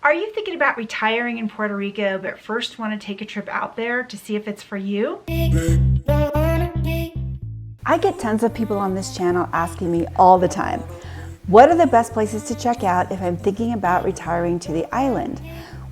Are you thinking about retiring in Puerto Rico, but first want to take a trip out there to see if it's for you? I get tons of people on this channel asking me all the time, what are the best places to check out if I'm thinking about retiring to the island?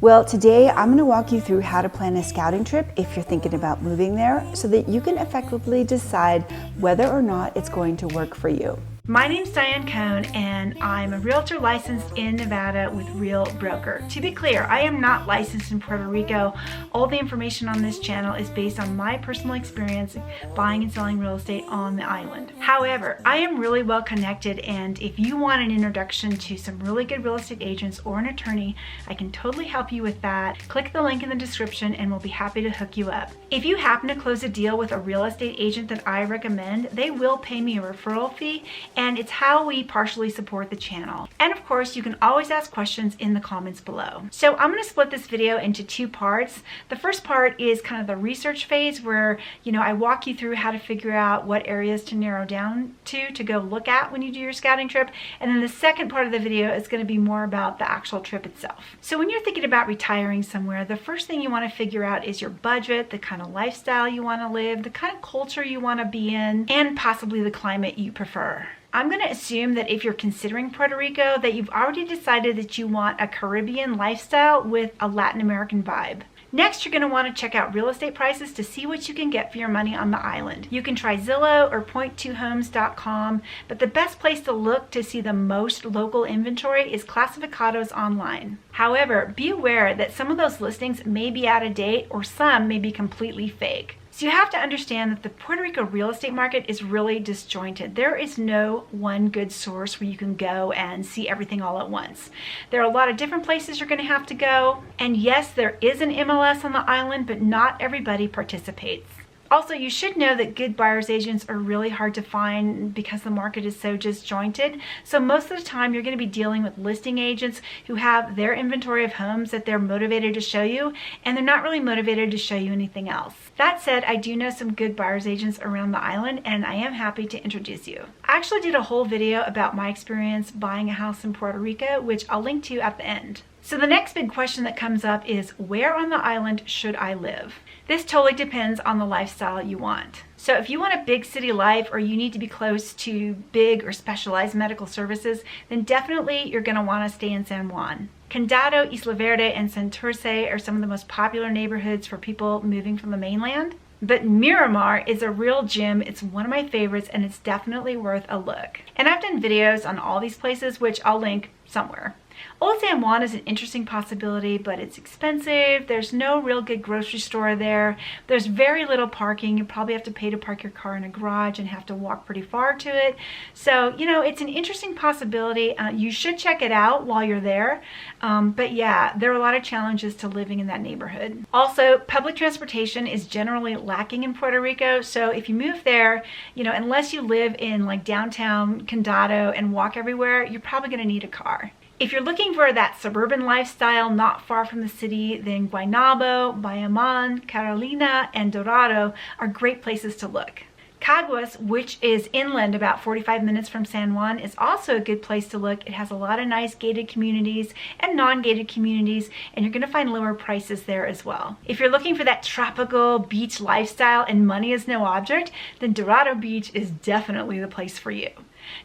Well, today I'm going to walk you through how to plan a scouting trip if you're thinking about moving there so that you can effectively decide whether or not it's going to work for you. My name's Diane Cohn, and I'm a realtor licensed in Nevada with Real Broker. To be clear, I am not licensed in Puerto Rico. All the information on this channel is based on my personal experience buying and selling real estate on the island. However, I am really well connected, and if you want an introduction to some really good real estate agents or an attorney, I can totally help you with that. Click the link in the description and we'll be happy to hook you up. If you happen to close a deal with a real estate agent that I recommend, they will pay me a referral fee, and it's how we partially support the channel. And of course, you can always ask questions in the comments below. So I'm going to split this video into two parts. The first part is kind of the research phase where, I walk you through how to figure out what areas to narrow down to go look at when you do your scouting trip. And then the second part of the video is going to be more about the actual trip itself. So when you're thinking about retiring somewhere, the first thing you want to figure out is your budget, the kind of lifestyle you want to live, the kind of culture you want to be in, and possibly the climate you prefer. I'm going to assume that if you're considering Puerto Rico, that you've already decided that you want a Caribbean lifestyle with a Latin American vibe. Next, you're going to want to check out real estate prices to see what you can get for your money on the island. You can try Zillow or point2homes.com, but the best place to look to see the most local inventory is Clasificados online. However, be aware that some of those listings may be out of date or some may be completely fake. So you have to understand that the Puerto Rico real estate market is really disjointed. There is no one good source where you can go and see everything all at once. There are a lot of different places you're going to have to go. And yes, there is an MLS on the island, but not everybody participates. Also, you should know that good buyer's agents are really hard to find because the market is so disjointed. So most of the time you're going to be dealing with listing agents who have their inventory of homes that they're motivated to show you, and they're not really motivated to show you anything else. That said, I do know some good buyer's agents around the island, and I am happy to introduce you. I actually did a whole video about my experience buying a house in Puerto Rico, which I'll link to at the end. So the next big question that comes up is, where on the island should I live? This totally depends on the lifestyle you want. So if you want a big city life or you need to be close to big or specialized medical services, then definitely you're going to want to stay in San Juan. Condado, Isla Verde, and Santurce are some of the most popular neighborhoods for people moving from the mainland. But Miramar is a real gem. It's one of my favorites, and it's definitely worth a look. And I've done videos on all these places, which I'll link somewhere. Old San Juan is an interesting possibility, but it's expensive. There's no real good grocery store there. There's very little parking. You probably have to pay to park your car in a garage and have to walk pretty far to it. So, it's an interesting possibility. You should check it out while you're there. But yeah, there are a lot of challenges to living in that neighborhood. Also, public transportation is generally lacking in Puerto Rico. So if you move there, unless you live in like downtown Condado and walk everywhere, you're probably going to need a car. If you're looking for that suburban lifestyle not far from the city, then Guaynabo, Bayamon, Carolina, and Dorado are great places to look. Caguas, which is inland about 45 minutes from San Juan, is also a good place to look. It has a lot of nice gated communities and non-gated communities, and you're going to find lower prices there as well. If you're looking for that tropical beach lifestyle and money is no object, then Dorado Beach is definitely the place for you.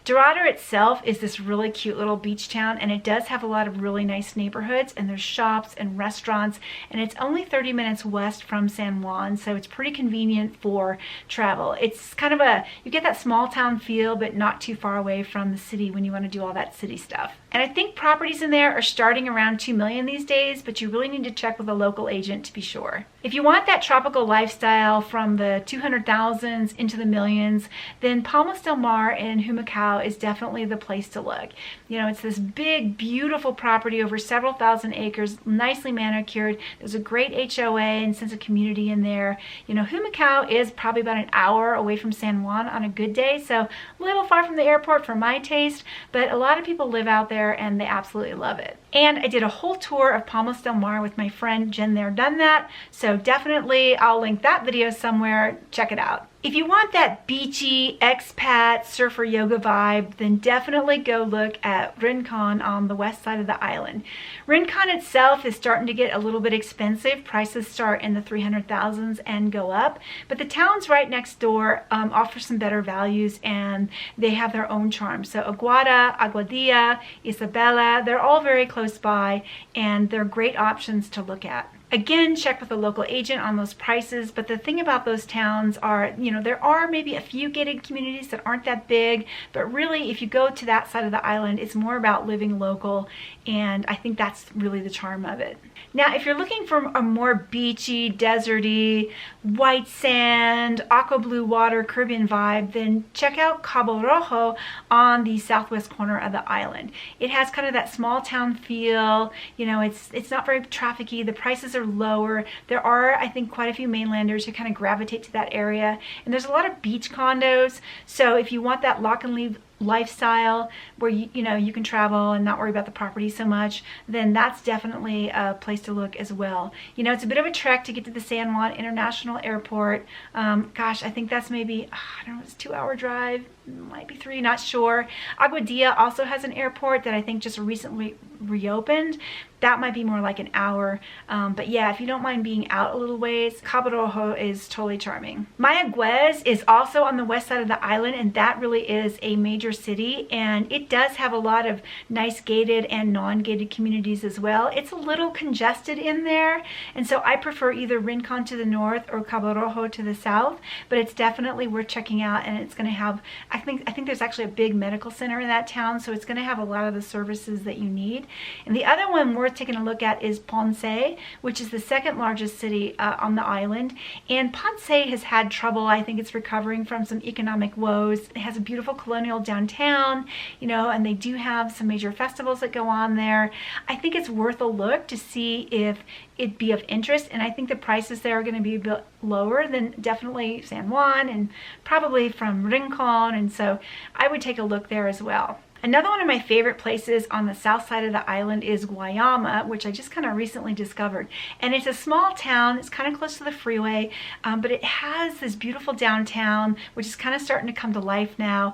Dorado itself is this really cute little beach town, and it does have a lot of really nice neighborhoods, and there's shops and restaurants, and it's only 30 minutes west from San Juan, so it's pretty convenient for travel. It's kind of you get that small town feel, but not too far away from the city when you want to do all that city stuff. And I think properties in there are starting around $2 million these days, but you really need to check with a local agent to be sure. If you want that tropical lifestyle from the 200,000s into the millions, then Palmas del Mar in Humacao is definitely the place to look. It's this big, beautiful property over several thousand acres, nicely manicured. There's a great HOA and sense of community in there. Humacao is probably about an hour away from San Juan on a good day, so a little far from the airport for my taste, but a lot of people live out there and they absolutely love it. And I did a whole tour of Palmas del Mar with my friend Jen There Done That, so definitely I'll link that video somewhere. Check it out. If you want that beachy expat surfer yoga vibe, then definitely go look at Rincon on the west side of the island. Rincon itself is starting to get a little bit expensive. Prices start in the 300,000s and go up, but the towns right next door offer some better values, and they have their own charm. So Aguada, Aguadilla, Isabela, they're all very close by, and they're great options to look at. Again, check with a local agent on those prices, but the thing about those towns are, there are maybe a few gated communities that aren't that big, but really if you go to that side of the island, it's more about living local, and I think that's really the charm of it. Now, if you're looking for a more beachy, deserty, white sand, aqua blue water, Caribbean vibe, then check out Cabo Rojo on the southwest corner of the island. It has kind of that small town feel. It's not very trafficy. The prices are lower. There are, I think, quite a few mainlanders who kind of gravitate to that area, and there's a lot of beach condos. So if you want that lock and leave lifestyle where you can travel and not worry about the property so much, then that's definitely a place to look as well. It's a bit of a trek to get to the San Juan International Airport. Gosh, I think that's maybe, I don't know, it's a 2-hour drive, might be 3, not sure. Aguadilla also has an airport that I think just recently reopened. That might be more like an hour. But yeah, if you don't mind being out a little ways, Cabo Rojo is totally charming. Mayaguez is also on the west side of the island, and that really is a major city, and it does have a lot of nice gated and non-gated communities as well. It's a little congested in there, and so I prefer either Rincon to the north or Cabo Rojo to the south, but it's definitely worth checking out, and it's going to have, I think there's actually a big medical center in that town, so it's going to have a lot of the services that you need. And the other one worth taking a look at is Ponce, which is the second largest city on the island. And Ponce has had trouble. I think it's recovering from some economic woes. It has a beautiful colonial downtown, and they do have some major festivals that go on there. I think it's worth a look to see if it'd be of interest, and I think the prices there are going to be a bit lower than definitely San Juan and probably from Rincon, and so I would take a look there as well. Another one of my favorite places on the south side of the island is Guayama, which I just kind of recently discovered. And it's a small town. It's kind of close to the freeway, but it has this beautiful downtown, which is kind of starting to come to life now,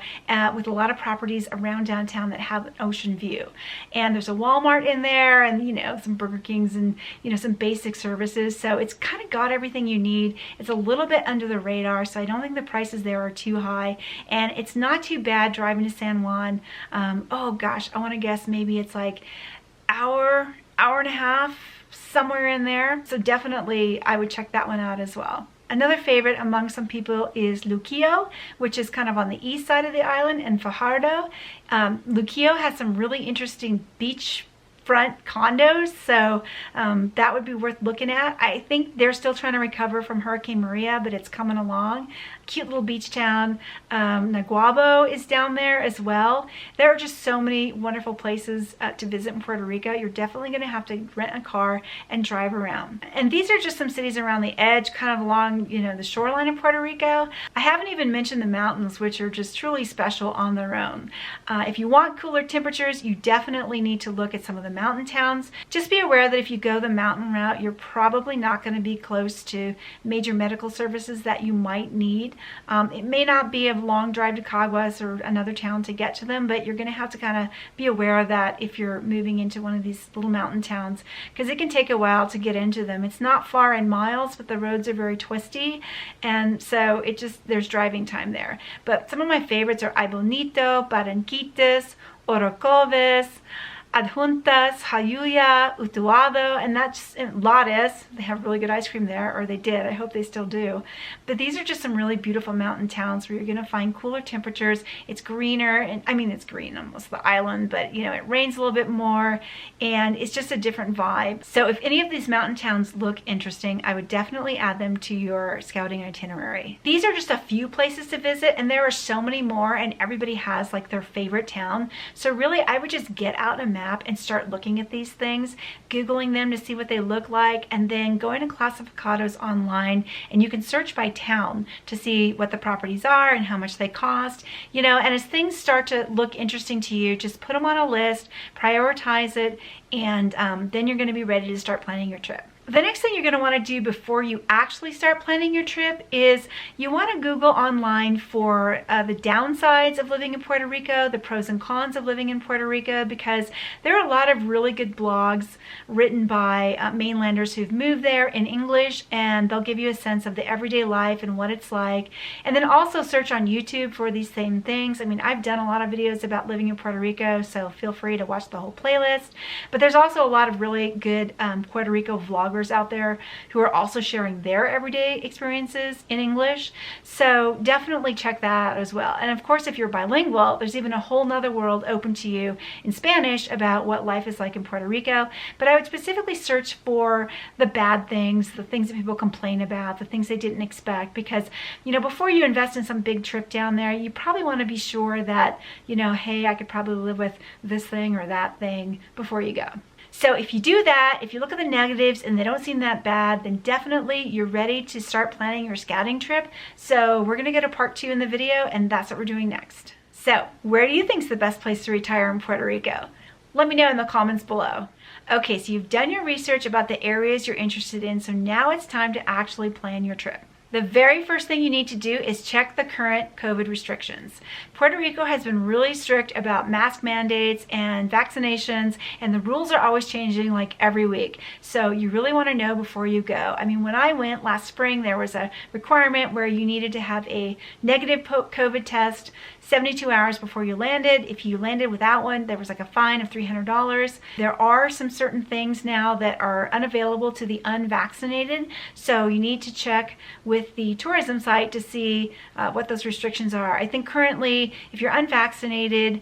with a lot of properties around downtown that have an ocean view. And there's a Walmart in there, and some Burger Kings, and some basic services. So it's kind of got everything you need. It's a little bit under the radar, so I don't think the prices there are too high. And it's not too bad driving to San Juan. Oh gosh, I want to guess maybe it's like hour and a half, somewhere in there. So definitely I would check that one out as well. Another favorite among some people is Luquillo, which is kind of on the east side of the island, and Fajardo. Luquillo has some really interesting beach front condos, so that would be worth looking at. I think they're still trying to recover from Hurricane Maria, but it's coming along. Cute little beach town. Naguabo is down there as well. There are just so many wonderful places to visit in Puerto Rico. You're definitely going to have to rent a car and drive around. And these are just some cities around the edge, kind of along the shoreline of Puerto Rico. I haven't even mentioned the mountains, which are just truly special on their own. If you want cooler temperatures, you definitely need to look at some of the mountain towns. Just be aware that if you go the mountain route, you're probably not going to be close to major medical services that you might need. It may not be a long drive to Caguas or another town to get to them, but you're going to have to kind of be aware of that if you're moving into one of these little mountain towns, because it can take a while to get into them. It's not far in miles, but the roads are very twisty, and so there's driving time there. But some of my favorites are Ay Bonito, Barranquitas, Orocovis, Adjuntas, Jayuya, Utuado, and that's Lares. They have really good ice cream there, or they did. I hope they still do. But these are just some really beautiful mountain towns where you're going to find cooler temperatures. It's greener, and I mean, it's green almost the island, but it rains a little bit more, and it's just a different vibe. So if any of these mountain towns look interesting, I would definitely add them to your scouting itinerary. These are just a few places to visit, and there are so many more, and everybody has like their favorite town. So really, I would just get out a map and start looking at these things, Googling them to see what they look like, and then going to Classificados online, and you can search by town to see what the properties are and how much they cost, and as things start to look interesting to you, just put them on a list, prioritize it, and then you're going to be ready to start planning your trip. The next thing you're going to want to do before you actually start planning your trip is you want to Google online for the downsides of living in Puerto Rico, the pros and cons of living in Puerto Rico, because there are a lot of really good blogs written by mainlanders who've moved there in English, and they'll give you a sense of the everyday life and what it's like. And then also search on YouTube for these same things. I mean, I've done a lot of videos about living in Puerto Rico, so feel free to watch the whole playlist. But there's also a lot of really good Puerto Rico vloggers out there who are also sharing their everyday experiences in English. So definitely check that out as well. And of course, if you're bilingual, there's even a whole nother world open to you in Spanish about what life is like in Puerto Rico. But I would specifically search for the bad things, the things that people complain about, the things they didn't expect, because, you know, before you invest in some big trip down there, you probably want to be sure that, you know, hey, I could probably live with this thing or that thing before you go. So if you do that, if you look at the negatives and they don't seem that bad, then definitely you're ready to start planning your scouting trip. So we're going to go to part 2 in the video, and that's what we're doing next. So where do you think is the best place to retire in Puerto Rico? Let me know in the comments below. Okay, so you've done your research about the areas you're interested in, so now it's time to actually plan your trip. The very first thing you need to do is check the current COVID restrictions. Puerto Rico has been really strict about mask mandates and vaccinations, and the rules are always changing like every week. So you really want to know before you go. I mean, when I went last spring, there was a requirement where you needed to have a negative COVID test 72 hours before you landed. If you landed without one, there was like a fine of $300. There are some certain things now that are unavailable to the unvaccinated, so you need to check with the tourism site to see what those restrictions are. I think currently, if you're unvaccinated,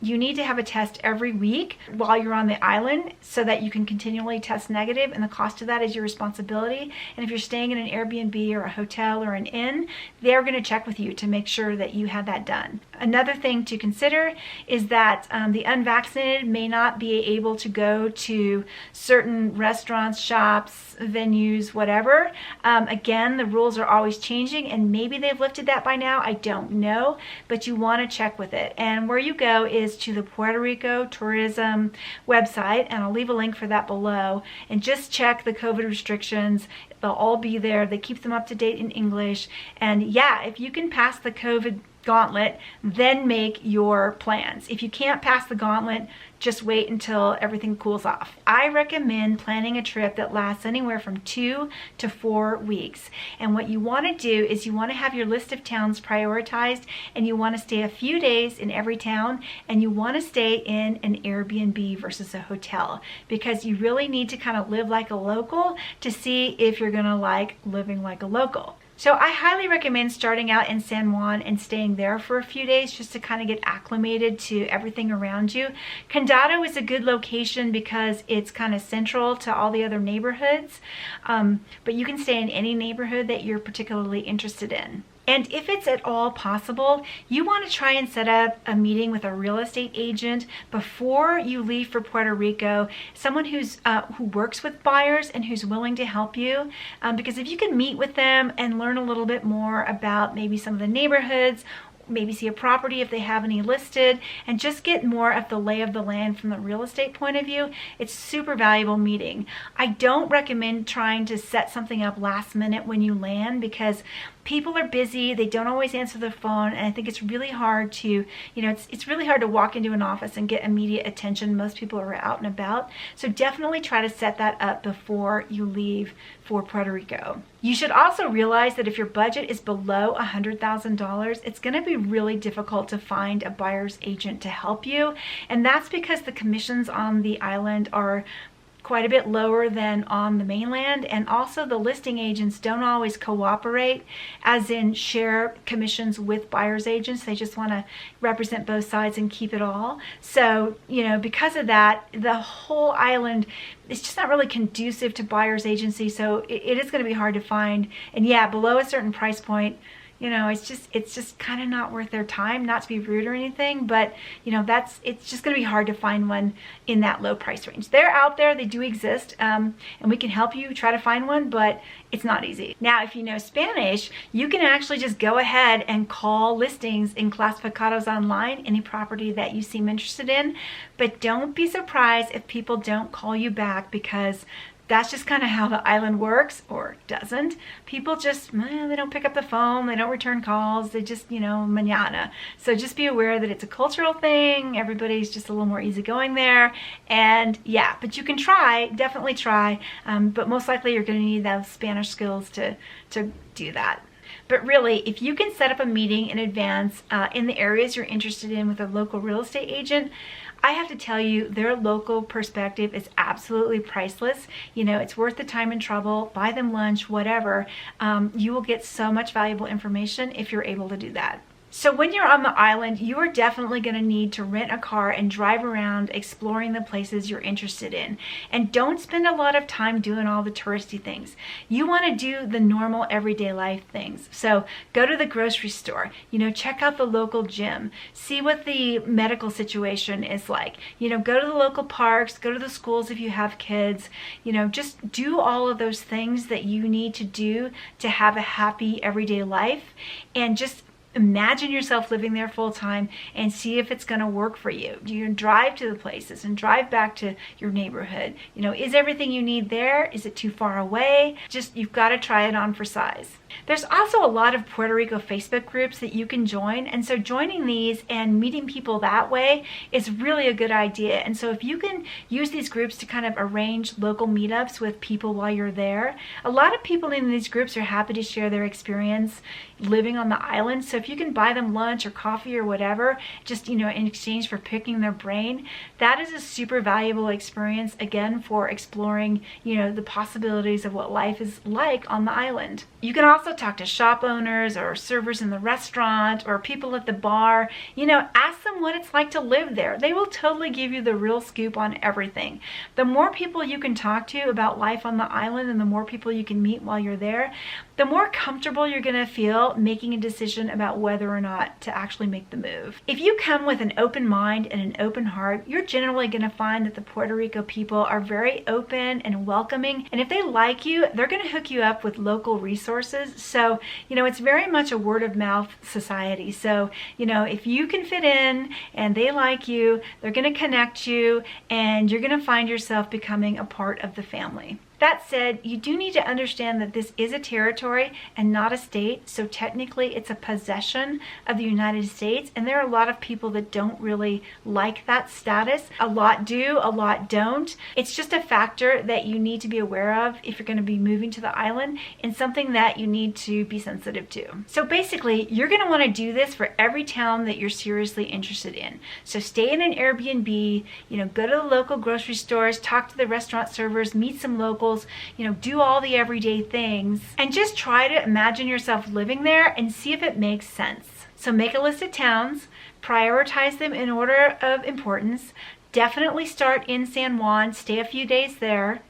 you need to have a test every week while you're on the island so that you can continually test negative, and the cost of that is your responsibility. And if you're staying in an Airbnb or a hotel or an inn, they're going to check with you to make sure that you had that done. Another thing to consider is that the unvaccinated may not be able to go to certain restaurants, shops, venues, whatever. Again, the rules are always changing, and maybe they've lifted that by now. I don't know, but you want to check with it. And where you go is to the Puerto Rico tourism website, and I'll leave a link for that below, and just check the COVID restrictions. They'll all be there. They keep them up to date in English. And yeah, if you can pass the COVID gauntlet, then make your plans. If you can't pass the gauntlet, just wait until everything cools off. I recommend planning a trip that lasts anywhere from 2 to 4 weeks. And what you want to do is you want to have your list of towns prioritized, and you want to stay a few days in every town, and you want to stay in an Airbnb versus a hotel, because you really need to kind of live like a local to see if you're going to like living like a local. So I highly recommend starting out in San Juan and staying there for a few days just to kind of get acclimated to everything around you. Condado is a good location because it's kind of central to all the other neighborhoods, but you can stay in any neighborhood that you're particularly interested in. And if it's at all possible, you want to try and set up a meeting with a real estate agent before you leave for Puerto Rico, someone who works with buyers and who's willing to help you. Because if you can meet with them and learn a little bit more about maybe some of the neighborhoods, maybe see a property if they have any listed, and just get more of the lay of the land from the real estate point of view, it's super valuable meeting. I don't recommend trying to set something up last minute when you land, because people are busy, they don't always answer the phone, and I think it's really hard to, it's really hard to walk into an office and get immediate attention. Most people are out and about. So definitely try to set that up before you leave for Puerto Rico. You should also realize that if your budget is below $100,000, it's going to be really difficult to find a buyer's agent to help you. And that's because the commissions on the island are quite a bit lower than on the mainland, and also the listing agents don't always cooperate, as in share commissions with buyers agents. They just want to represent both sides and keep it all. So, because of that, the whole island is just not really conducive to buyers agency, so it is going to be hard to find. And yeah, below a certain price point, it's just kind of not worth their time. Not to be rude or anything, but it's just going to be hard to find one in that low price range. They're out there, they do exist, and we can help you try to find one, but it's not easy. Now, if you know Spanish, you can actually just go ahead and call listings in Clasificados online, any property that you seem interested in, but don't be surprised if people don't call you back, because that's just kind of how the island works, or doesn't. People just, they don't pick up the phone, they don't return calls, they just, mañana. So just be aware that it's a cultural thing. Everybody's just a little more easygoing there. And yeah, but you can try, definitely try, but most likely you're going to need those Spanish skills to do that. But really, if you can set up a meeting in advance in the areas you're interested in with a local real estate agent, I have to tell you, their local perspective is absolutely priceless. It's worth the time and trouble. Buy them lunch, whatever. You will get so much valuable information if you're able to do that. So when you're on the island, you are definitely going to need to rent a car and drive around exploring the places you're interested in. And don't spend a lot of time doing all the touristy things. You want to do the normal everyday life things. So go to the grocery store, check out the local gym, see what the medical situation is like, go to the local parks, go to the schools if you have kids, just do all of those things that you need to do to have a happy everyday life, and just imagine yourself living there full time and see if it's going to work for you. You can drive to the places and drive back to your neighborhood. Is everything you need there? Is it too far away? You've got to try it on for size. There's also a lot of Puerto Rico Facebook groups that you can join, and so joining these and meeting people that way is really a good idea. And so if you can use these groups to kind of arrange local meetups with people while you're there, a lot of people in these groups are happy to share their experience living on the island. So if you can buy them lunch or coffee or whatever, just in exchange for picking their brain, that is a super valuable experience, again, for exploring the possibilities of what life is like on the island. You can also talk to shop owners or servers in the restaurant or people at the bar. Ask them what it's like to live there. They will totally give you the real scoop on everything. The more people you can talk to about life on the island and the more people you can meet while you're there, the more comfortable you're going to feel making a decision about whether or not to actually make the move. If you come with an open mind and an open heart, you're generally going to find that the Puerto Rico people are very open and welcoming. And if they like you, they're going to hook you up with local resources. So, it's very much a word of mouth society. So, if you can fit in and they like you, they're going to connect you and you're going to find yourself becoming a part of the family. That said, you do need to understand that this is a territory and not a state, so technically it's a possession of the United States, and there are a lot of people that don't really like that status. A lot do, a lot don't. It's just a factor that you need to be aware of if you're going to be moving to the island, and something that you need to be sensitive to. So basically, you're going to want to do this for every town that you're seriously interested in. So stay in an Airbnb, go to the local grocery stores, talk to the restaurant servers, meet some locals, do all the everyday things, and just try to imagine yourself living there and see if it makes sense. So make a list of towns, prioritize them in order of importance, definitely start in San Juan, stay a few days there,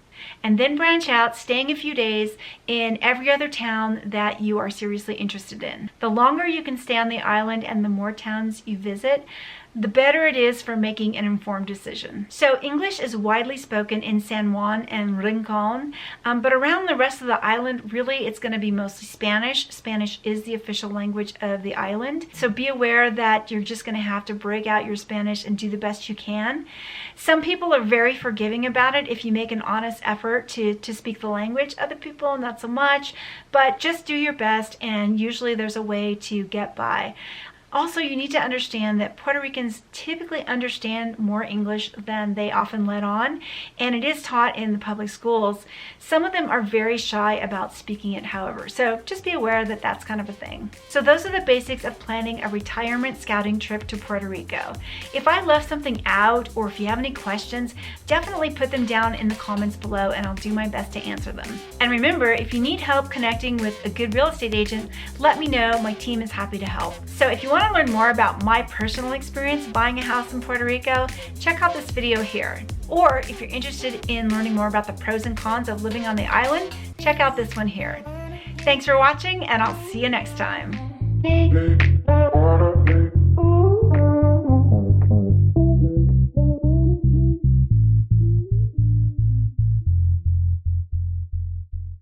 and then branch out, staying a few days in every other town that you are seriously interested in. The longer you can stay on the island and the more towns you visit, the better it is for making an informed decision. So English is widely spoken in San Juan and Rincon, but around the rest of the island, really it's going to be mostly Spanish. Spanish is the official language of the island, so be aware that you're just going to have to break out your Spanish and do the best you can. Some people are very forgiving about it if you make an honest effort to speak the language. Other people, not so much, but just do your best, and usually there's a way to get by. Also, you need to understand that Puerto Ricans typically understand more English than they often let on, and it is taught in the public schools. Some of them are very shy about speaking it, however, so just be aware that that's kind of a thing. So those are the basics of planning a retirement scouting trip to Puerto Rico. If I left something out, or if you have any questions, definitely put them down in the comments below and I'll do my best to answer them. And remember, if you need help connecting with a good real estate agent, let me know. My team is happy to help. So if you want to learn more about my personal experience buying a house in Puerto Rico, check out this video here. Or if you're interested in learning more about the pros and cons of living on the island, check out this one here. Thanks for watching, and I'll see you next time.